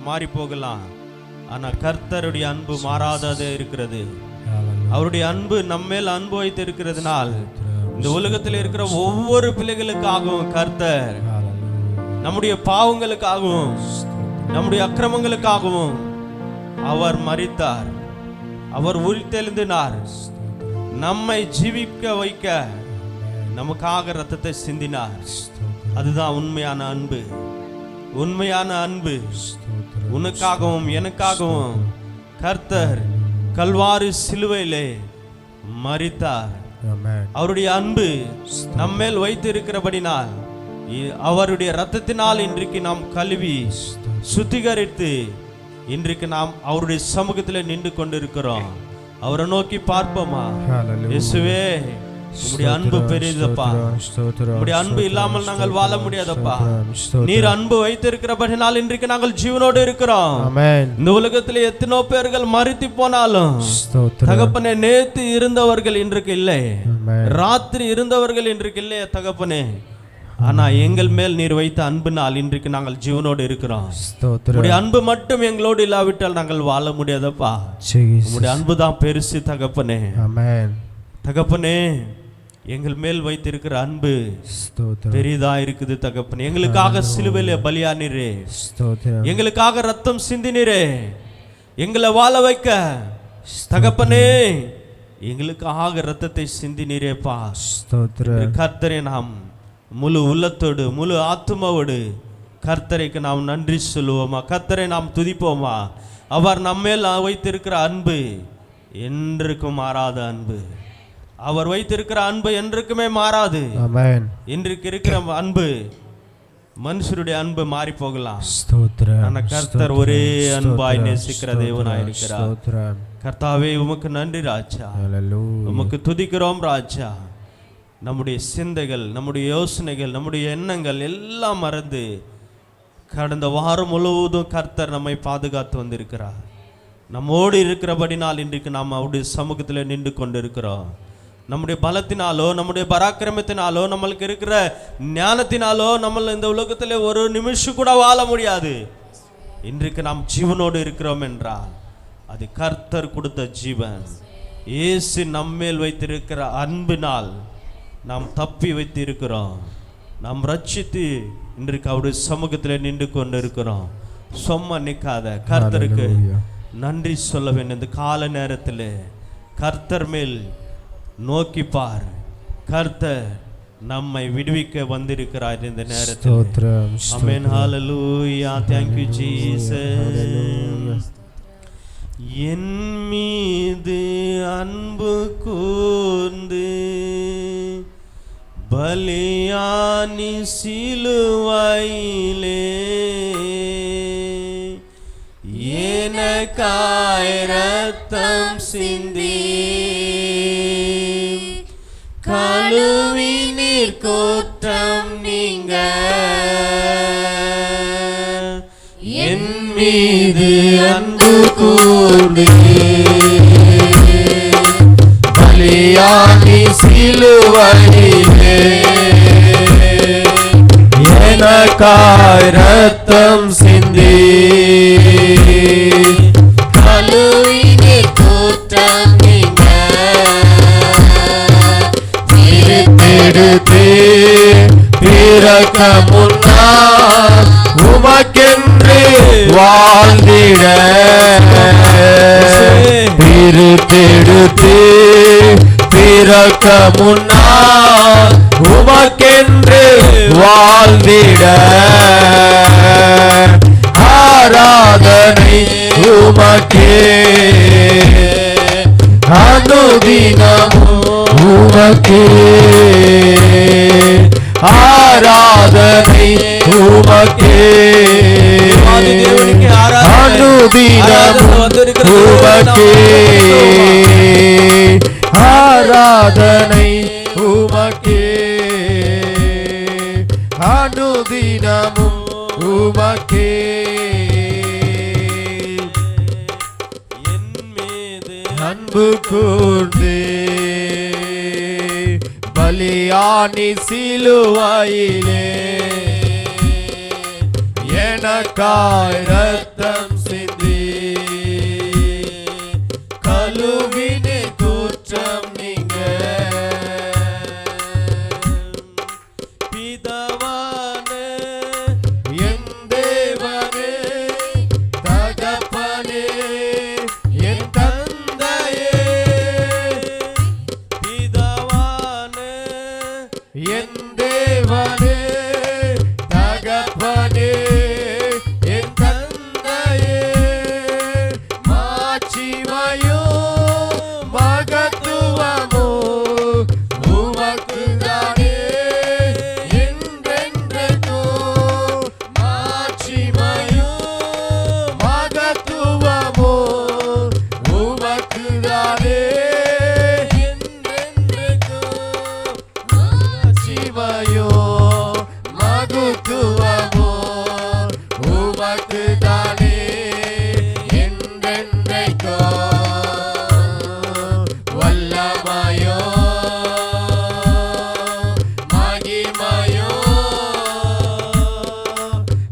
மாறி போகலாம், ஆனா கர்த்தருடைய அன்பு மாறாததே இருக்கிறது. அவருடைய அன்பு நம்மேல் அன்பு வைத்து இருக்கிறதுனால் இந்த உலகத்தில் இருக்கிற ஒவ்வொரு பிள்ளைகளுக்காகவும் கர்த்தர் நம்முடைய பாவங்களுக்காகவும் நம்முடைய அக்கிரமங்களுக்காகவும் அவர் மரித்தார், அவர் உயிர்த்தெழுந்தினார், நம்மை ஜீவிக்க வைக்க நமக்காக இரத்தத்தை சிந்தினார். அதுதான் உண்மையான அன்பு. உண்மையான அன்பு உனக்காகவும் எனக்காகவும் கர்த்தர் கல்வாரி சிலுவையிலே மரித்தார். அவருடைய அன்பு நம்மேல் வைத்து இருக்கிறபடினால் அவருடைய இரத்தத்தினால் இன்றைக்கு நாம் கழுவி சுத்திகரித்து இன்றைக்கு நாம் அவருடைய சமூகத்தில் நின்று கொண்டிருக்கிறோம். அவரை நோக்கி பார்ப்போமா? இயேசுவே, உம்முடைய அன்பு பெரியதப்பா, உம்முடைய அன்பு இல்லாமல் நாங்கள் வாழ முடியாதப்பா. நீர் அன்பு வைத்திருக்கிறபடினால் இன்றைக்கு நாங்கள் ஜீவனோடு இருக்கிறோம். இந்த உலகத்தில் எத்தனோ பேர்கள் மரித்து போனாலும் தகப்பனே, நேத்து இருந்தவர்கள் இன்றைக்கு இல்லை, ராத்திரி இருந்தவர்கள் இன்றைக்கு இல்லை தகப்பனே. ஆனா எங்கள் மேல் நீர் வைத்த அன்பினால் இன்றைக்கு நாங்கள் ஜீவனோடு இருக்கிறோம். உம்முடைய அன்பு மட்டும் எங்களோடு இல்லாவிட்டால் நாங்கள் வாழ முடியாதப்பா. உம்முடைய அன்பு தான் பெருசு தகப்பனே. தகப்பனே, எங்கள் மேல் வைத்திருக்கிற அன்பு பெரிதா இருக்குது தகப்பனே. எங்களுக்காக சிலுவையிலே பலியானீரே, எங்களுக்காக ரத்தம் சிந்தினீரே, எங்களை வாழ வைக்க தகப்பனே எங்களுக்காக ரத்தத்தை சிந்தினீரேப்பா. கர்த்தரை நாம் முழு உள்ளத்தோடு முழு ஆத்துமாவோடு கர்த்தரைக்கு நாம் நன்றி சொல்லுவோமா? கர்த்தரை நாம் துதிப்போமா? அவர் நம்மேல் வைத்திருக்கிற அன்பு என்றுக்கும் மாறாத அன்பு. அவர் வைத்திருக்கிற அன்பு என்றுக்குமே மாறாது. இன்றைக்கு இருக்கிற அன்பு, மனுஷருடைய அன்பு மாறி போகலாம், ஆனா கர்த்தர் ஒரே அன்பாய் நேசிக்கிற தேவனாய் இருக்கிறார். கர்த்தாவே, உமக்கு நன்றி ராஜா, உமக்கு துதிக்கிறோம் ராஜா. நம்முடைய சிந்தைகள், நம்முடைய யோசனைகள், நம்முடைய எண்ணங்கள் எல்லாம் மறந்து கடந்த வாரம் முழுவதும் கர்த்தர் நம்மை பாதுகாத்து வந்திருக்கிறார். நம்மோடு இருக்கிறபடினால் இன்றைக்கு நாம் அவருடைய சமூகத்தில் நின்று கொண்டு இருக்கிறோம். நம்முடைய பலத்தினாலோ நம்முடைய பராக்கிரமத்தினாலோ நம்மளுக்கு இருக்கிற ஞானத்தினாலோ நம்ம இந்த உலகத்தில் ஒரு நிமிஷம் கூட வாழ முடியாது. இன்றைக்கு நாம் ஜீவனோடு இருக்கிறோம் என்றால் அது கர்த்தர் கொடுத்த ஜீவன். இயேசு நம்மேல் வைத்திருக்கிற அன்பினால் நாம் தப்பி வைத்து இருக்கிறோம். நாம் ரட்சித்து இன்றைக்கு அவருடைய சமூகத்தில் நின்று கொண்டு இருக்கிறோம். சும்மா நிற்காத, கர்த்தருக்கு நன்றி சொல்ல வேண்டும். இந்த கால நேரத்தில் கர்த்தர் மேல் நோக்கி பார். கர்த்தர் நம்மை விடுவிக்க வந்திருக்கிறார் இந்த நேரத்தில். ஆமென், ஹல்லேலூயா, thank you Jesus. என் மீது அன்பு கூர்ந்து பலியானி சிலுவையிலே எனக்காய் ரத்தம் சிந்தி கழுவி நீர் குற்றம் நீங்க என் மீது அன்பு கூர்ந்து பலியானி சிலுவையிலே எனக்காய் ரத்தம் சிந்தி கழுவி நீர் குற்றம் நீங்க பிரித்தெடுத்து பிறக்க முன்னால் உமக்கென்று வாழ்ந்திட பிரித்தெடுத்து பிறக்க முன்னால் உமக்கென்று வாழ்ந்திட ஆராதனை உமக்கே அனுதினமும் உமக்கே ஆராதனை உமக்கே அனுதினமும் உமக்கே ஆராதனை உமக்கே அனுதினமும் உமக்கே. என் மீது அன்பு கூர்ந்து பலியானி சிலுவையிலே எனக்காய் ரத்தம் சிந்தி கழுவினே குற்றம் நீங்க பிதாவானே என் தேவனே தகப்பனே என் தந்தையே பிதாவானே என் தேவனே தகப்பனே என் தந்தையே மாட்சிமையோ மகத்துவமோ உமக்குதானே என்றென்றைக்கும் மாட்சிமையோ மகத்துவமோ உமக்குதானே என்றென்றைக்கும் மாட்சிமையோ மகத்துவமோ உமக்குதானே என்றென்றைக்கும் வல்லமையோ மகிமையோ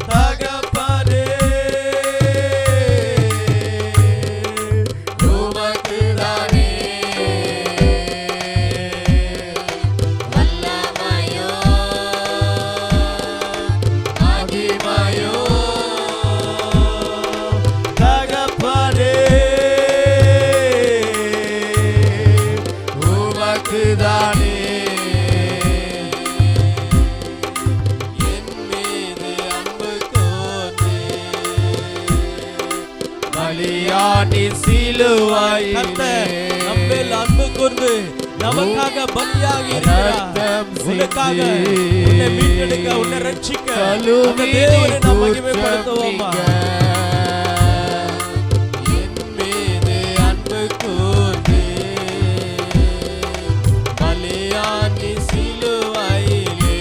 தகப்பனே உமக்குதானே வல்லமையோ மகிமையோ தகப்பனே உமக்குதானே என் மீது அன்பு கூர்ந்து பலியாடி சிலுவையிலே நம்மேல் அன்பு கூர்ந்து நமக்காக பலியாகி இருக்கிறார். உனக்காக உன்னை மீட்டெடுக்க உன்னை ரட்சிக்க அந்த தேவனை நாம் மகிமைப்படுத்துவோமா? என் மீது அன்பு கூர்ந்து பலியாடி சிலுவையிலே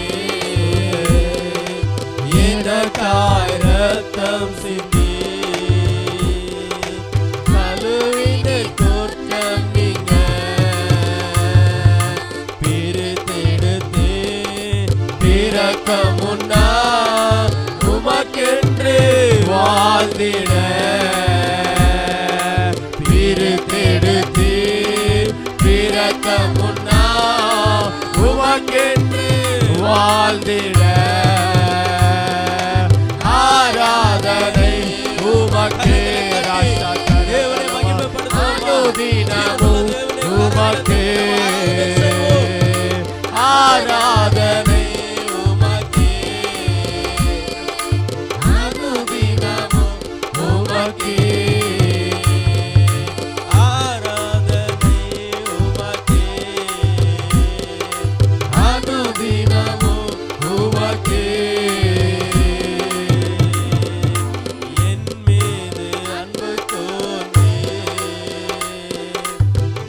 எனக்காய் ரத்தம் சிந்தி கழுவின குற்றம் நீங்க பிரித்தெடுத்து பிறக்க முன்னா உமக்கென்று வாழ்ந்திட பிரித்தெடுத்து பிறக்க முன்னா உமக்கென்று வாழ்ந்திட ஆராதனை உமக்கே தேவனை மகிமைப்படுத்துவோமா? அனுதினமும் உமக்கே ஆராதனை உமக்கே அனுதினமும் உமக்கே ஆராதனை உமக்கே அனுதினமும் உமக்கே என் மீது அன்பு கூர்ந்து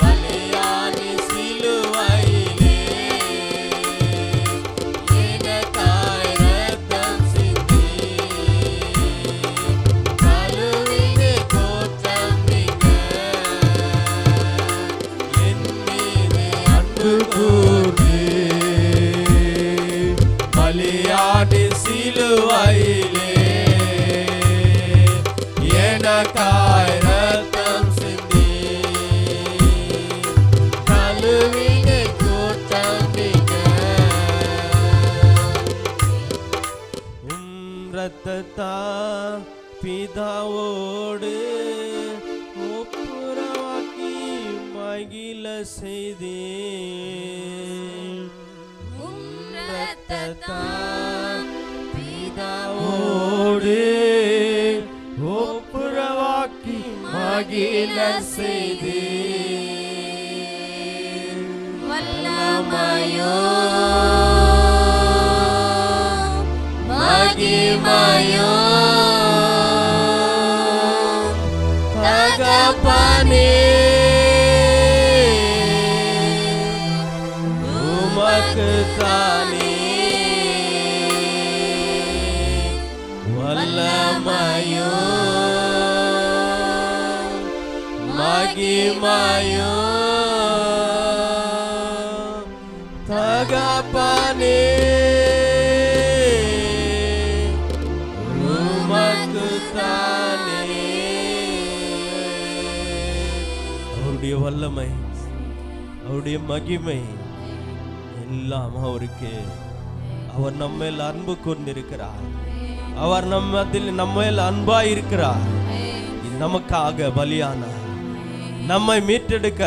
பலியாடி சிலுவையிலே எனக்காய் ரத்தம் சிந்தி கழுவின குற்றம் நீங்க என் மீது அன்பு கூர்ந்து பலியாடி சிலுவையிலே எனக்காய் ரத்தம் சிந்தி கழுவின குற்றம் நீங்க ரத்தத்தா பிதாவோடு ஒப்புரவாக்கி மகிழ செய்தேன். ரத்தத்தால் பிதாவோடு ஒப்புரவாக்கி மகிழ செய்தே வல்லமையோ மகிமையோ தகப்பனே உமக்கு தானே வல்லமையோ மகிமையோ தகப்பனே அவருடைய வல்லமை, அவருடைய மகிமை எல்லாம் அவருக்கு. அவர் நம்மேல் அன்பு கூர்ந்திருக்கிறார். அவர் நம்மேல் அன்பாய் இருக்கிறார். நமக்காக பலியானார். நம்மை மீட்டெடுக்க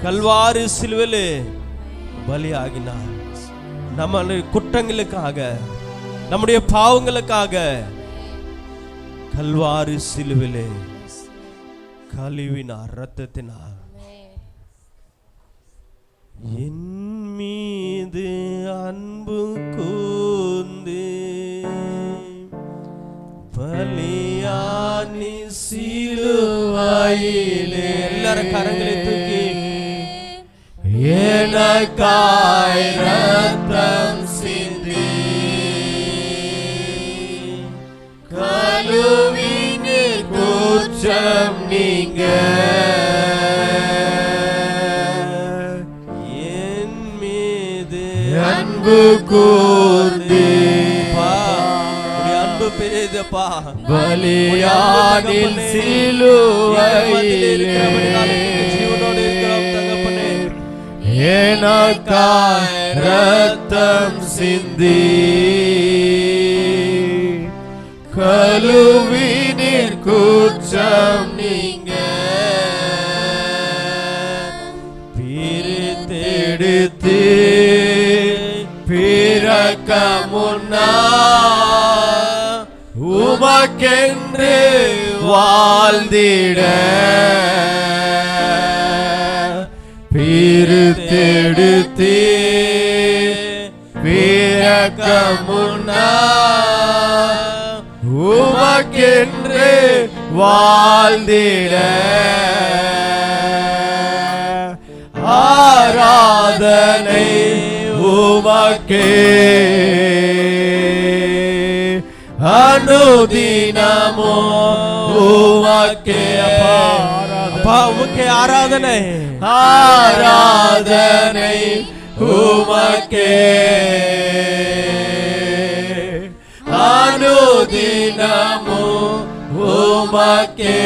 கல்வாரி சிலுவையிலே பலியாகினார். நம்முடைய குற்றங்களுக்காக, நம்முடைய பாவங்களுக்காக கல்வாரி சிலுவையிலே கழுவினார் இரத்தத்தினார். என் மீது அன்பு கூர்ந்து பலியானி சிலுவையிலே, எல்லாரும் கரங்களை தூக்கி, எனக்காய் ரத்தம் சிந்தி கழுவினீர் குற்றம் நீங்க, என் மீது அன்பு கூர்ந்து அன்பு பெரியதப்பா, பலியானில் சிலுவையிலே ஜீவனோடு இருக்கிறோம் தகப்பனே. எனக்காய் ரத்தம் சிந்தி கழுவினீர் குற்றம் நீங்க, பிரித்தெடுத்து பிறக்க முன்னா உமக்கென்று வாழ்ந்திட, பிரித்தெடுத்து பிறக்க முன்னா உமக்கென்று வாழ்ந்திட, ஆராதனை உமக்கே அனுதினமோ உமக்கே. அப்பா உமக்கே ஆராதனை, ஆராதனை உமக்கே அனுதினமோ உமக்கே.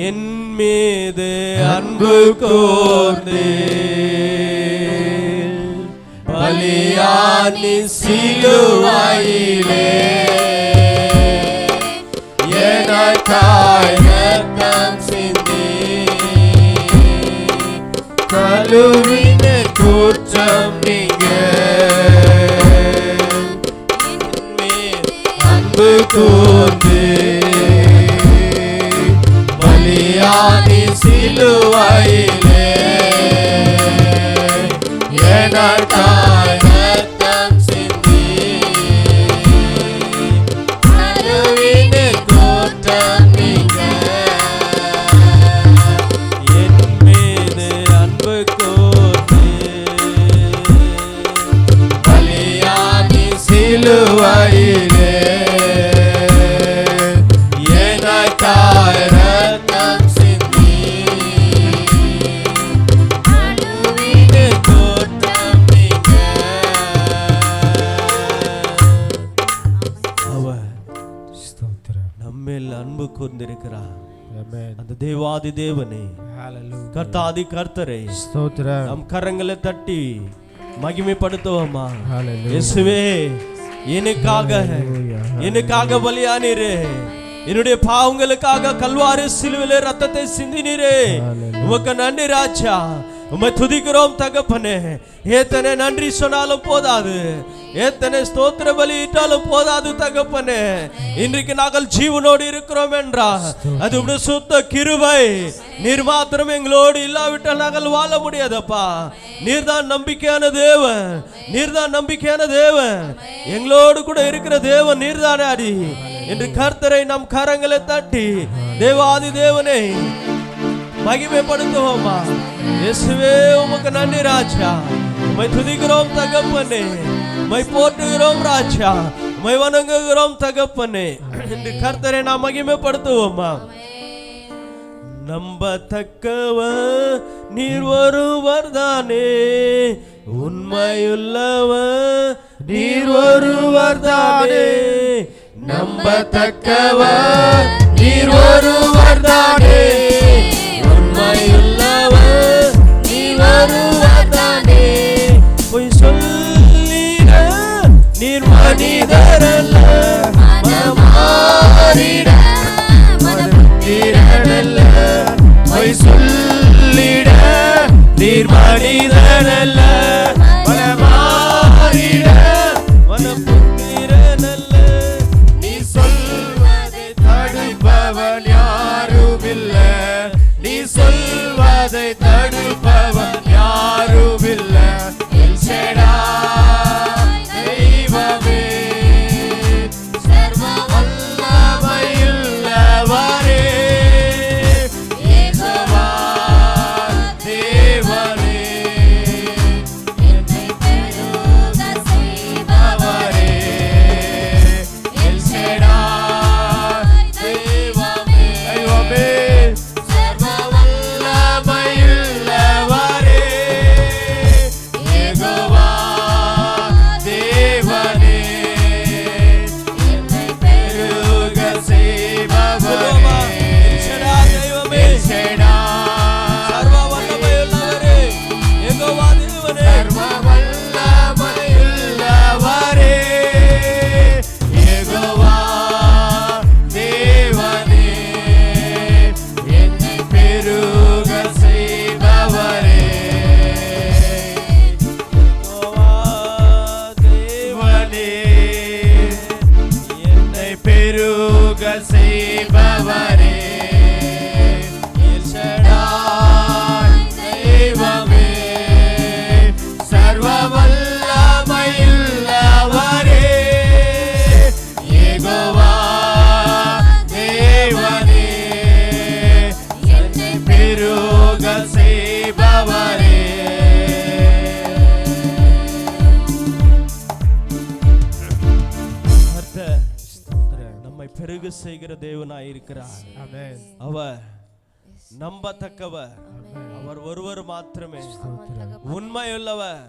என் மீது அன்பு கூர்ந்து பலியானி சிலுவையிலே எனக்காய் ரத்தம் சிந்தி கழுவினீர் குற்றம் நீங்க, அன்பு கூர்ந்து பலியானி சிலுவையிலே எனக்காய் ரத்தம் சிந்தி கழுவினீர் குற்றம் நீங்க, என் மீது அன்பு கூர்ந்து பலியானி சிலுவையிலே எனக்காய் ரத்தம் சிந்தி கழுவினீர் குற்றம் நீங்க. அவர் நம்மேல் அன்பு கூர்ந்திருக்கிறார். அந்த தேவாதி தேவனே, கர்த்தாதி கர்த்தரை நம் கரங்களை தட்டி மகிமைப்படுத்துவோமா? இயேசுவே, எனக்காக பலியானீரே, என்னுடைய பாவங்களுக்காக கல்வாரி சிலுவையிலே ரத்தத்தை சிந்தினீரே. உமக்கு நன்றி ராஜா, உம்மை துதிக்கிறோம் தகப்பனே. ஏத்தனை நன்றி சொன்னாலும் போதாது, ஏத்தனை ஸ்தோத்திர பலியிட்டாலும் போதாது தகப்பனே. இன்றைக்கு நாங்கள் ஜீவனோடு இருக்கிறோம் என்றால் அது உடைய சுத்த கிருபை. நீர் மாத்திரம் எங்களோடு இல்லாவிட்டால் நாங்கள் வாழ முடியாதப்பா. நீர்தான் நம்பிக்கையான தேவன், நீர்தான் நம்பிக்கையான தேவன், எங்களோடு கூட இருக்கிற தேவன் நீர்தானே அடி என்று கர்த்தரை நம் கரங்களை தட்டி தேவாதி தேவனை மகிமைப்படுத்துவோமா? இயேசுவே, உமக்கு நன்றி ராஜா. உம்மை துதிக்கிறோம் தகப்பனே, உம்மை போற்றுகிறோம் ராஜா, உம்மை வணங்குகிறோம் தகப்பனே என்று கர்த்தரை நாம் மகிமைப்படுத்துவோமா? நம்பத்தக்கவர் நீர் ஒருவர் தானே, உண்மையுள்ளவர் நீர் ஒருவர் தானே, நம்பத்தக்கவர் நீர் ஒருவர் தானே, உண்மையுள்ளவர் நீர் ஒருவர் தானே. பொய் சொல்லிட நீர் மனிதரல்ல, மனமாறிட மனபுத்திரனல்ல. பொய் சொல்லிட நீர் மனிதனல்ல, மனமாறிட மனபுத்திரனல்ல. நீ சொல்வதை தடுப்பவன் யாருமில்ல, நீ சொல்வதை தடுப்பவன் யாருமில்ல. எல் ஷடாய் தெய்வமே, சர்வ வல்லமையுள்ளவரே, யெகோவா தேவனே, என்னை பெருக செய்பவரே. எல் ஷடாய் தெய்வமே, சர்வ வல்லமையுள்ளவரே, யெகோவா தேவனே, என்னை பெருக செய்பவரே. எல் ஷடாய் தெய்வமே, எல் ஷடாய் சர்வ வல்லமையுள்ளவரே, யெகோவா தேவனே, சர்வ வல்லமையுள்ளவரே, யெகோவா தேவனே, என்னை பெருக செய்பவரே. யெகோவா தேவனே, என்னை பெருக செய்பவரே. எல் ஷடாய் தெய்வமே, சர்வ வல்லமையுள்ளவரே, யெகோவா தேவனே, என்னை பெருக செய்பவரே. கர்த்தர் நம்மை பெருக செய்கிற தேவனாய் இருக்கிறார். அவர் நம்பத்தக்கவர், அவர் ஒருவர் மாத்திரமே. உண்மையுள்ளவர்,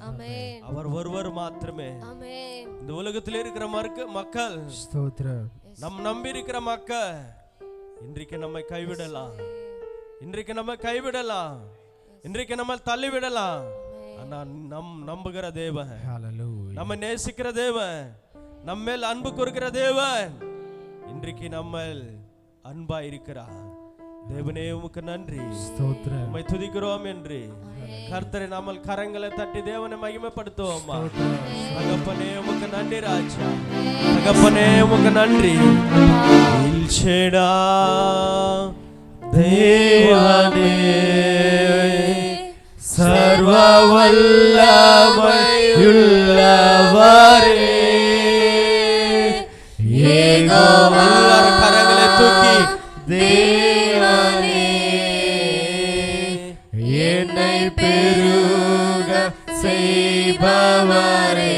அவர் ஒருவர் மாத்திரமே. இந்த உலகத்தில் இருக்கிற மக்கள், நம் நம்பி இருக்கிற மக்கள் இன்றைக்கு நம்மை கைவிடலாம், இன்றைக்கு நம்ம கைவிடலாம், இன்றைக்கு நம்ம தள்ளிவிடலாம். ஆனா நம்புகிற தேவன், நம்ம நேசிக்கிற தேவன், நம்ம மேல் அன்பு கூறுகிற தேவன் இன்றைக்கு நம்ம அன்பா இருக்கிறார். தேவனே உமக்கு நன்றி, உம்மை துதிக்கிறோம் என்று கர்த்தரை நாமல் கரங்களை தட்டி தேவனை மகிமைப்படுத்துவோமா. தகப்பனே உமக்கு நன்றி ராஜா, தகப்பனே உமக்கு நன்றி. எல் ஷடாய் தேவனே, சர்வ வல்லமையுள்ளவரே, யெகோவா எல்லாரும் கரங்களை தூக்கி தேவனே, என்னை பெருக செய்பவரே.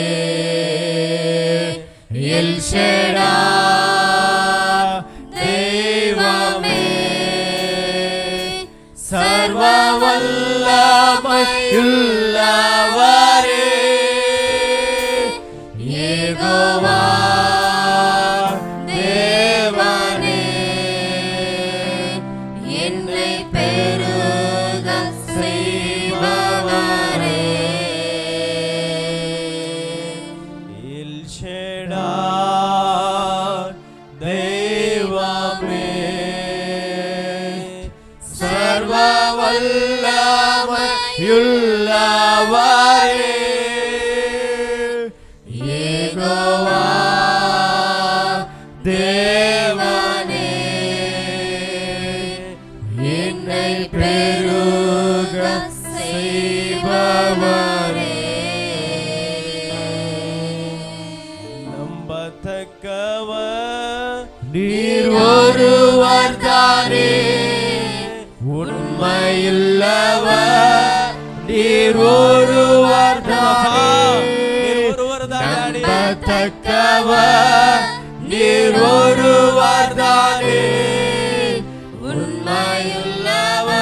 எல் ஷடாய் தெய்வமே, சர்வ வல்லமையுள்ளவரே, யெகோவா தேவனே, என்னை பெருக செய்பவரே. எல் ஷடாய் தெய்வமே, சர்வ வல்லமையுள்ளவரே, யெகோவா தேவனே, என்னை பெருக செய்பவரே. நம்பத்தக்கவர் நீர் ஒருவர் தானே, உண்மையுள்ளவர் நீர் ஒருவர் தானே, நம்பத்தக்கவர் நீர் ஒருவர் தானே, உண்மையுள்ளவர்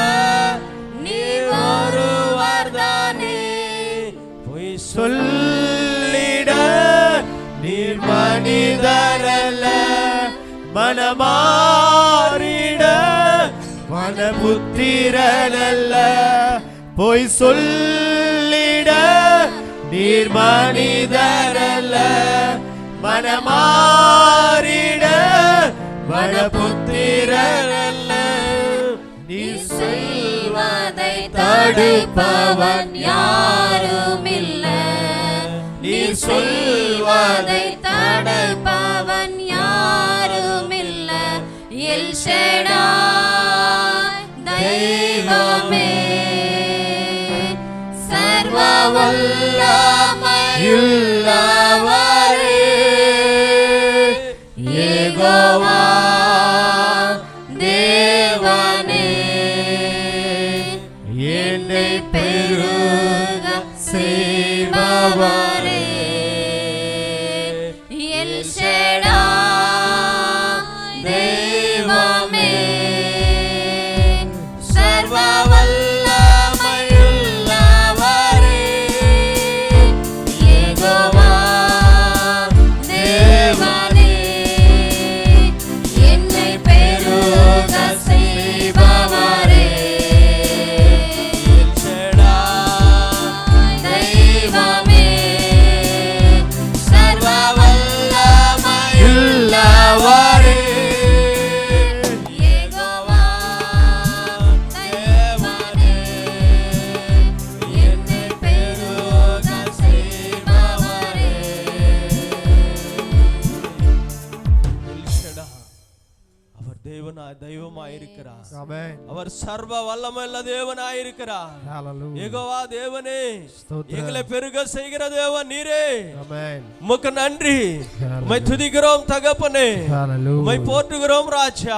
நீர் ஒருவர் தானே. பொய் சொல்லிட நீர் மனிதரல்ல, மனமாறிட மனபுத்திரனல்ல பொய் சொல்லிட நீர் மனிதரல்ல மனமாறிட மனபுத்திரனல்ல நீர் செய்வதை தடுப்பவன் யாருமில்ல நீர் சொல்வதை தடுப்பவன் யாருமில்ல எல் ஷடாய் தெய்வமே சர்வ வல்லமையுள்ளவரே யெகோவா தேவனே என்னை பெருக செய்பவரே எல் ஷடாய் தெய்வமே சர்வ வல்லமையுள்ளவரே யெகோவா தேவனே என்னை பெருக செய்பவரே தெய்வமே சர்வ வல்லமையுள்ளவரே யெகோவா தேவனே என்னை பெருக செய்பவரே எல்ஷடா. அவர் தெய்வமாயிருக்கிறார். ஆமென். அவர் சர்வ வல்லமையுள்ள தேவனாயிருக்கிறார். ஹalleluya. யெகோவா தேவனே ஸ்தோத்திரம். எங்களை பெருக செய்கிற தேவன் நீரே. ஆமென். உமக்கு நன்றி. உம்மை துதிக்கிறோம் தகப்பனே. ஹalleluya. உம்மை போற்றுகிறோம் ராஜா.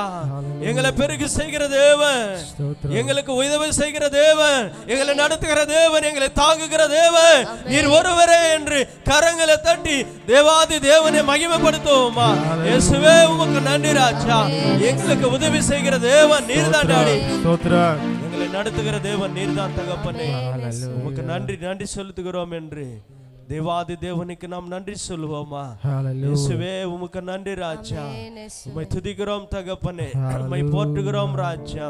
எங்களை பெருக செய்கிற தேவன், ஸ்தோத்திரம். எங்களுக்கு உதவி செய்கிற தேவன், எங்களை நடத்துகிற தேவன், எங்களை தாங்குகிற தேவன் நீர் ஒருவரே என்று கரங்களை தட்டி தேவாதி தேவனை மகிமைப்படுத்துவோமா. இயேசுவே உமக்கு நன்றி ராஜா. எங்களுக்கு உதவி செய்கிற தேவன் நீர்தான் டாடி. ஸ்தோத்திரம். எங்களை நடத்துகிற தேவன் நீர்தான் தகப்பனே. ஹalleluya. உமக்கு நன்றி செலுத்துகிறோம் என்று தேவாதி தேவனுக்கு நாம் நன்றி சொல்லுவோமா. ஹalleluya. இயேசுவே உமக்கு நன்றி ராஜா. உம்மை துதிக்கிறோம் தகப்பனே. உம்மை போற்றுகிறோம் ராஜா.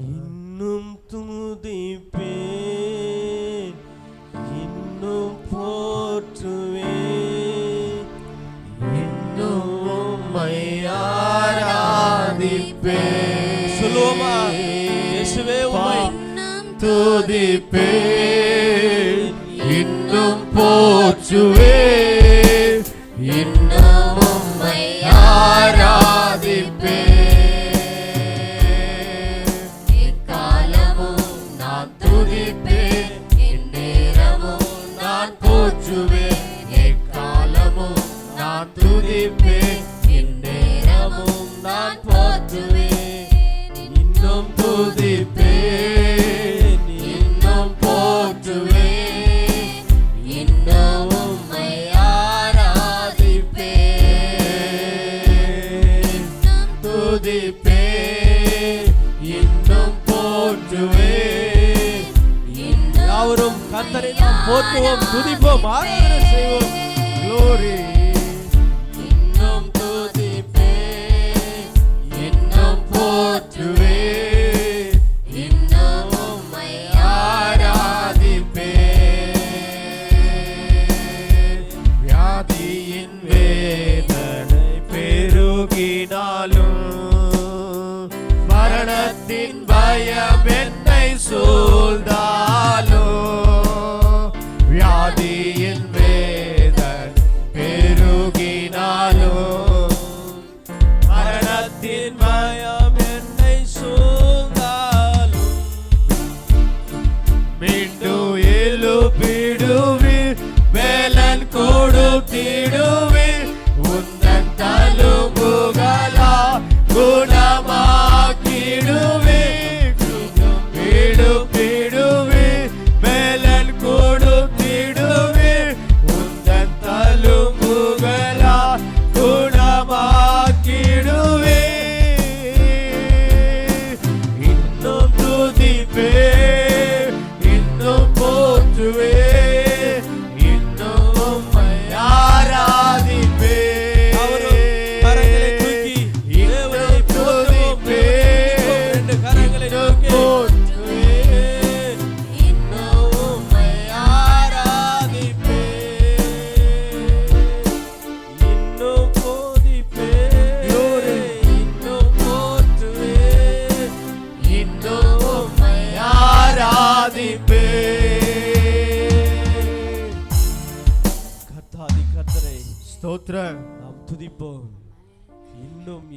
இன்னும் துதிப்பேன், இன்னும் போற்றுவேன், இன்னும் உம்மை ஆராதிப்பேன். சொல்லுவோமா. இயேசுவே உம்மை துதிப்பேன், இன்னும் போற்றுவேன், இன்னும் உம்மை ஆராதிப்பேன். எக்காலமும் நான் துதிப்பேன், எந்நேரமும் நான் போற்றுவேன். எக்காலமும் நான் துதிப்பேன், எந்நேரமும் நான் போற்றுவேன். இன்னும் துதிப்பேன், இன்னும் போற்றுவேன், இன்னும் உம்மை ஆராதிப்பேன். துதிப்பேன், இன்னும் போற்றுவேன். யாவரும் கர்த்தரை நாம் போற்றுவோம், துதிப்போம், ஆராதனை செய்வோம். Glory. இன்னும் துதிப்பேன், இன்னும் போற்றுவேன், இன்னும் உம்மை ஆராதிப்பேன். வியாதியின் வேதனை பெருகினாலும் மரணத்தின் பயம் என்னை சூழ்ந்தாலும் வியாதியின் வேதனை பெருகினாலும் மரணத்தின் பயம் என்னை சூழ்ந்தாலும் மீண்டும் எழுப்பிடுவீர், வேலன் கொடுத்திடுவீர், உந்தன் தழும்புகளா குணமாக்கிடுவீர். எழுப்பிடுவீர், வேலன் கொடுத்திடுவீர், உந்தன் தழும்புகளா குணமாக்கிடுவீர். ஸ்தோத்திரம். நாம் துதிப்போம். இன்னும்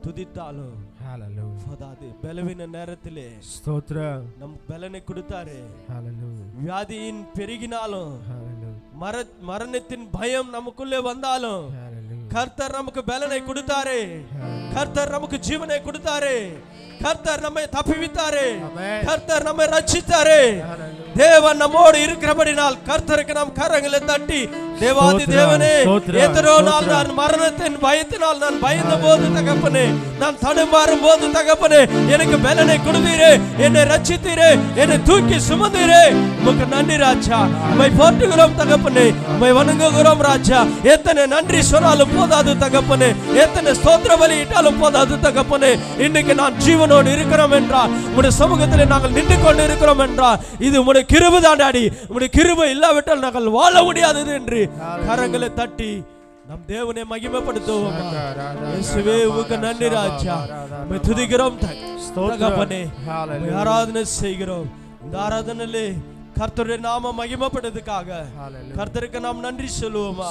துதித்தாலும் ஹalleluya. போதாது. பலவீன நேரத்திலே ஸ்தோத்திரம். நம் பலனை கொடுத்தாரு. ஹalleluya. வியாதியின் பெருகினாலும் ஹalleluya. மரணத்தின் பயம் நமக்குள்ளே வந்தாலும் ஹalleluya. கர்த்தர் நமக்கு பலனை கொடுத்தாரு. கர்த்தர் நமக்கு ஜீவனை கொடுத்தாரு. கர்த்தர் நம்மை தப்புவித்தாரு. ஆமென். கர்த்தர் நம்மை ரட்சித்தாரு. தேவன் நம்மோடு இருக்கிறபடினால் கர்த்தருக்கு நாம் கரங்களை தட்டி தேவாதி தேவனே, எத்தனோ நாள் நான் மரணத்தின் பயத்தினால் நான் பயந்த போது தகப்பனே, நான் தடுமாறும் போது தகப்பனே, எனக்கு பலனை கொடுத்தீரே, என்னை ரட்சித்தீரே, என்னை தூக்கி சுமந்தீரே. உமக்கு நன்றி ராஜா. உம்மை போற்றுகிறோம் தகப்பனே, உம்மை வணங்குகிறோம் ராஜா. எத்தனை நன்றி சொன்னாலும் போதாது தகப்பனே, எத்தனை ஸ்தோத்திர பலி இட்டாலும் போதாது தகப்பனே. இன்னைக்கு நான் ஜீவனோடு இருக்கிறோம் என்றால், உம்முடைய சமூகத்தில் நாங்கள் நின்று கொண்டு இருக்கிறோம் என்றால், இது உம்முடைய கிருபை தான் டாடி. உம்முடைய கிருபை இல்லாவிட்டால் நாங்கள் வாழ முடியாதது என்று கரங்களை தட்டி நம் தேவனை மகிமைப்படுத்துவோம். இயேசுவே உமக்கு நன்றி ராஜா. உம்மை துதிக்கிறோம் தகப்பனே, உம்மை ஆராதனை செய்கிறோம். இந்த ஆராதனையிலே கர்த்தருடைய நாம மகிமைப்படுறதுக்காக கர்த்தருக்கு நாம் நன்றி சொல்லுவோமா?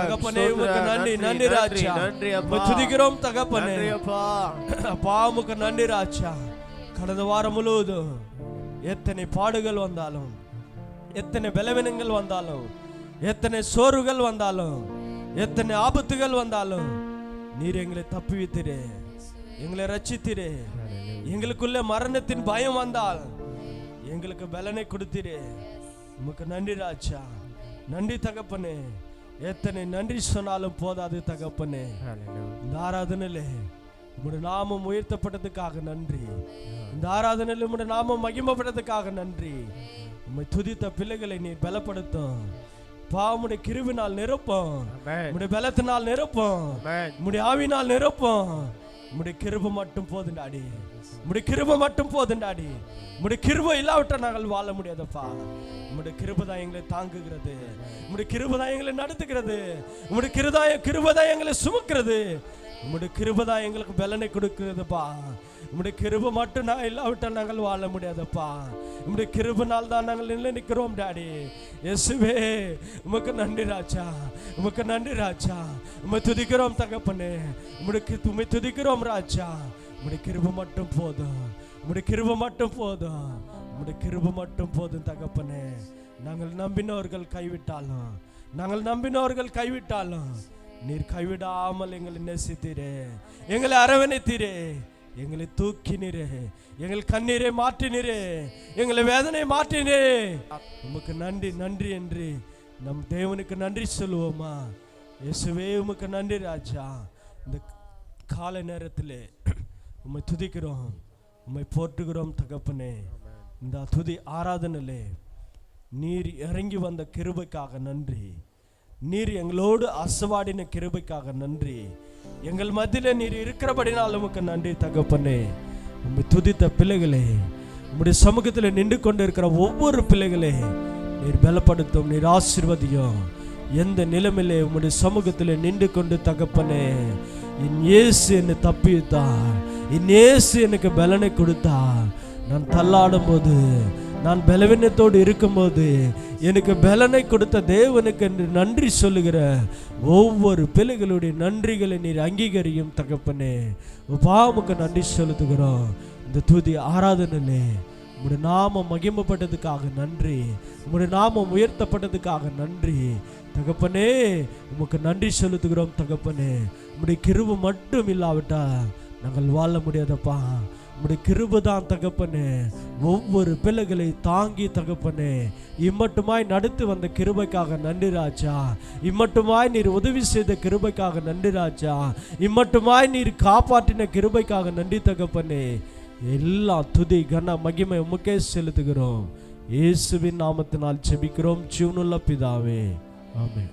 தகப்பனே உமக்கு நன்றி. நன்றி ராஜா. உம்மை துதிக்கிறோம் தகப்பனே. அப்பா உமக்கு நன்றி ராஜா. கடந்த வாரம் முழுவதும் எத்தனை பாடுகள் வந்தாலும், எத்தனை பலவீனங்கள் வந்தாலும், எத்தனை சோர்வுகள் வந்தாலும், எத்தனை ஆபத்துகள் வந்தாலும் நீர் எங்களை தப்புவித்தீரே, எங்களை ரட்சித்தீரே. எங்களுக்குள்ள மரணத்தின் பயம் வந்தால் எங்களுக்கு பலனை கொடுத்தீரே. உமக்கு நன்றி ராஜா. நன்றி தகப்பனே. எத்தனை நன்றி சொன்னாலும் போதாது தகப்பனே. இந்த ஆராதனையிலே உம்முடைய நாமம் உயர்த்தப்பட்டதுக்காக நன்றி. இந்த ஆராதனையில் உம்முடைய நாமம் மகிமைப்பட்டதுக்காக நன்றி. உம்மை துதித்த பிள்ளைகளை நீ பலப்படுத்தும். உம்முடைய கிருபினால் நிரப்போம், உம்முடைய பலத்தினால் நிரப்போம், உம்முடைய ஆவினால் நிரப்போம். உம்முடைய கிருபை மட்டும் போதுண்டாடி. உம்முடைய கிருபை மட்டும் போதுண்டாடி. உம்முடைய கிருபை இல்லாவிட்டால் நாங்கள் வாழ முடியாதப்பா. உம்முடைய கிருபை தான் எங்களை தாங்குகிறது. உம்முடைய கிருபை தான் எங்களை நடத்துகிறது. உம்முடைய கிருபை தான் எங்களை சுமக்கிறது. உம்முடைய கிருபை தான் எங்களுக்கு பலனை கொடுக்கிறதுப்பா. உம்முடைய கிருபை மட்டும் நான் இல்லாவிட்டால் நாங்கள் வாழ முடியாதப்பா. உம்முடைய கிருபைனால் தான் நாங்கள் நிலை நிற்கிறோம் டாடி. இயேசுவே உமக்கு நன்றி ராஜா. உமக்கு நன்றி ராஜா. உம்மை துதிக்கிறோம் தகப்பனே. உம்மை துதிக்கிறோம் ராஜா. உம்முடைய கிருபை மட்டும் போதும். உம்முடைய கிருபை மட்டும் போதும். உம்முடைய கிருபை மட்டும் போதும் தகப்பனே. நாங்கள் நம்பினவர்கள் கைவிட்டாலும், நாங்கள் நம்பினவர்கள் கைவிட்டாலும் நீர் கைவிடாமல் எங்களை நேசித்தீரே, எங்களை அரவணைத்தீரே, எங்களை தூக்கினீரே, எங்கள் கண்ணீரை மாற்றினீரே, எங்களை வேதனை மாற்றினே. உமக்கு நன்றி நன்றி என்று நம் தேவனுக்கு நன்றி சொல்லுவோமா? இயேசுவே உமக்கு நன்றி ராஜா. இந்த காலை நேரத்திலே உம்மை துதிக்கிறோம், உம்மை போற்றுகிறோம் தகப்பனே. இந்த துதி ஆராதனையிலே நீர் இறங்கி வந்த கிருபைக்காக நன்றி. நீர் எங்களோடு அசவாடின கிருபைக்காக நன்றி. எங்கள் மத்தியிலே நீர் இருக்கிறபடினால் உமக்கு நன்றி தகப்பனே. உம்மை துதித்த பிள்ளைகளே, உம்முடைய சமூகத்தில் நின்று கொண்டு இருக்கிற ஒவ்வொரு பிள்ளைகளே நீர் பலப்படுத்தும், நீர் ஆசீர்வதியும். எந்த நிலைமையிலே உம்முடைய சமூகத்தில் நின்று கொண்டு தகப்பனே, என் இயேசு என்னை தப்பித்தார், என் இயேசு எனக்கு பலனை கொடுத்தார். நான் தள்ளாடும் போது, நான் பலவீனத்தோடு இருக்கும்போது எனக்கு பலனை கொடுத்த தேவனுக்கு என்று நன்றி சொல்லுகிற ஒவ்வொரு பிள்ளைகளுடைய நன்றிகளை நீர் அங்கீகரியும் தகப்பனே. உபாமுக்கு நன்றி செலுத்துகிறோம். இந்த துதி ஆராதனையிலே உம்முடைய நாமம் மகிமைப்பட்டதுக்காக நன்றி. உம்முடைய நாமம் உயர்த்தப்பட்டதுக்காக நன்றி தகப்பனே. உமக்கு நன்றி செலுத்துகிறோம் தகப்பனே. உம்முடைய கிருபை மட்டும் இல்லாவிட்டா நாங்கள் வாழ முடியாதப்பா. உம்முடைய கிருபை தான் தகப்பனே ஒவ்வொரு பிள்ளைகளை தாங்கி தகப்பனே இம்மட்டுமாய் நடத்தி வந்த கிருபைக்காக நன்றி ராஜா. இம்மட்டுமாய் நீர் உதவி செய்த கிருபைக்காக நன்றி ராஜா. இம்மட்டுமாய் நீர் காப்பாற்றின கிருபைக்காக நன்றி தகப்பனே. எல்லா துதி கன மகிமை உமக்கே செலுத்துகிறோம். இயேசுவின் நாமத்தினால் ஜெபிக்கிறோம் ஜீவனுள்ள பிதாவே, ஆமென்.